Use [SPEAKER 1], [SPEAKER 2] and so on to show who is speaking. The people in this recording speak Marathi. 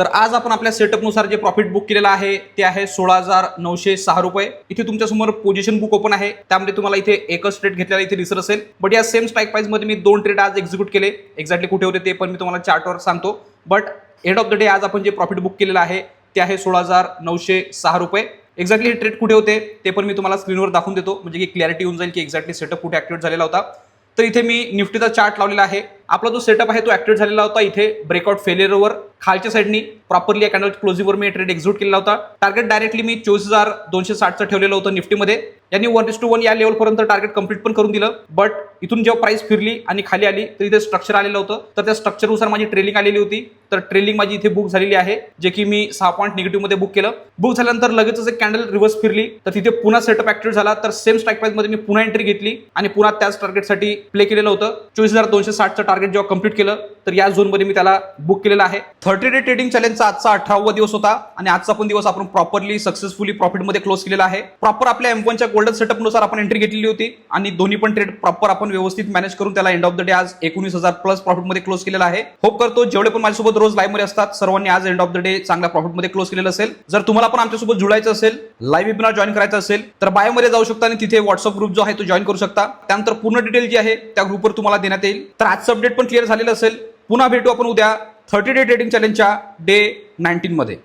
[SPEAKER 1] तर आज आपण आपल्या सेटअपनुसार जे प्रॉफिट बुक केलेलं आहे ते आहे 16,906 रुपये। इथे तुमच्यासमोर पोझिशन बुक ओपन आहे, त्यामध्ये तुम्हाला इथे एकच ट्रेड घेतलेला इथे दिसत असेल। बट या सेम स्ट्राईक प्राइस मध्ये मी 2 ट्रेड आज एक्झिक्यूट केले। एक्झॅक्टली कुठे होते ते पण मी तुम्हाला चार्टवर सांगतो। But end of the day आज आपण जे प्रॉफिट बुक केलेलं आहे ते आहे 16,906 रुपये। एक्झॅक्टली हे ट्रेड कुठे होते ते पण मी तुम्हाला स्क्रीनवर दाखवून देतो, म्हणजे की क्लॅरिटी येऊन जाईल की एक्झॅक्टली सेटअप कुठे ऍक्टिव्हेट झालेला होता। तर इथे मी निफ्टीचा चार्ट लावलेला आहे। आपला जो सेटअप आहे तो ऍक्टिव्हेट झालेला होता इथे ब्रेकआउट फेलियरवर खालच्या साईडनी प्रॉपरली कॅन्डल क्लोजिंगवर मी ट्रेड एक्झिक्यूट केलेला होता। टार्गेट डायरेक्टली मी 24,260 चं ठेवलेलं होतं निफ्टीमध्ये। यांनी 1:1 या लेवल पर्यंत टार्गेट कंप्लीट पण करून दिलं। बट इथून जेव्हा प्राइस फिरली आणि खाली आली तर इथे स्ट्रक्चर आलेलं होतं, तर त्या स्ट्रक्चरनुसार माझी ट्रेलिंग आलेली होती। तर ट्रेलिंग माझी इथे बुक झालेली आहे, जे की मी 6 पॉईंट निगेटिव्ह मध्ये बुक केलं। बुक झाल्यानंतर लगेचच एक कॅन्डल रिव्हर्स फिरली, तर तिथे पुन्हा सेटअप ऍक्टिव्हेट झाला। तर सेम स्ट्राईक प्राइस मध्ये मी पुन्हा एंट्री घेतली आणि पुन्हा त्याच टार्गेटसाठी प्ले केलेलं होतं। 24,260 चं टार्गेट जेव्हा कंप्लीट केलं तर या झोन मध्ये मी त्याला बुक केलेला आहे। 30 डे ट्रेडिंग चॅलेंजचा आजचा 18वा दिवस होता आणि आजचा पण दिवस आपण प्रॉपरली सक्सेसफुली प्रॉफिट मध्ये क्लोज केलेला आहे। प्रॉपर आपल्या M1 च्या गोल्डन सेटअप नुसार आपण एंट्री घेतलेली होती आणि दोन्ही पण ट्रेड प्रॉपर आपण व्यवस्थित मॅनेज करून त्याला एंड ऑफ द डे आज 19,000 प्लस प्रॉफिट मध्ये क्लोज केलेला आहे। होप करतो जेवढे पण माझ्यासोबत रोज लाईव्ह मध्ये असतात सर्वांनी आज एंड ऑफ द डे चांगल्या प्रॉफिट मध्ये क्लोज केलेलं असेल। जर तुम्हाला पण आमच्यासोबत जुळायचं असेल, लाईव्ह वेबिनार जॉईन करायचं असेल तर बायो मध्ये जाऊ शकता आणि तिथे व्हॉट्सअप ग्रुप जो आहे तो जॉईन करू शकता। त्यानंतर पूर्ण डिटेल जी आहे त्या ग्रुपवर तुम्हाला देण्यात येईल। तर आजचं अपडेट पण क्लिअर झालेलं असेल। पुन्हा भेटू आपण उद्या 30 डे ट्रेडिंग चॅलेंजच्या डे 19 मध्ये।